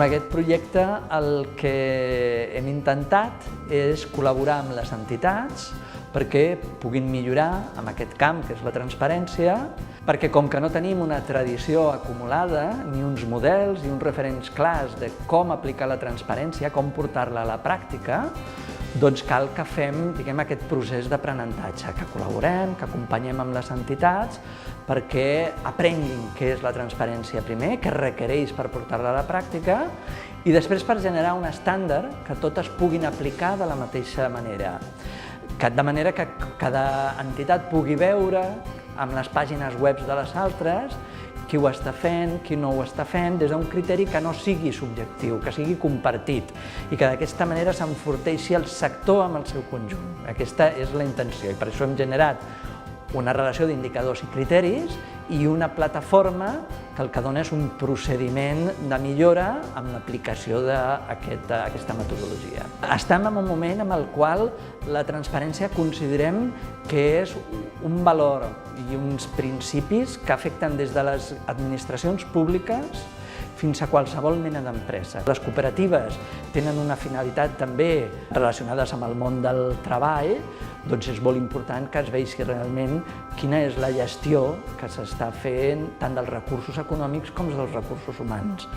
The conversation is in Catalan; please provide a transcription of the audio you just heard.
Amb aquest projecte el que hem intentat és col·laborar amb les entitats perquè puguin millorar en aquest camp, que és la transparència, perquè com que no tenim una tradició acumulada, ni uns models ni uns referents clars de com aplicar la transparència, com portar-la a la pràctica, doncs cal que fem, aquest procés d'aprenentatge, que col·laborem, que acompanyem amb les entitats perquè aprenguin què és la transparència primer, què requereix per portar-la a la pràctica, i després per generar un estàndard que totes puguin aplicar de la mateixa manera. De manera que cada entitat pugui veure amb les pàgines web de les altres qui ho està fent, qui no ho està fent, des d'un criteri que no sigui subjectiu, que sigui compartit i que d'aquesta manera s'enforteixi el sector amb el seu conjunt. Aquesta és la intenció i per això hem generat una relació d'indicadors i criteris i una plataforma que el que dona és un procediment de millora amb l'aplicació d'aquesta metodologia. Estem en un moment en el qual la transparència considerem que és un valor i uns principis que afecten des de les administracions públiques fins a qualsevol mena d'empresa. Les cooperatives tenen una finalitat també relacionades amb el món del treball, doncs és molt important que es vegi realment quina és la gestió que s'està fent tant dels recursos econòmics com dels recursos humans.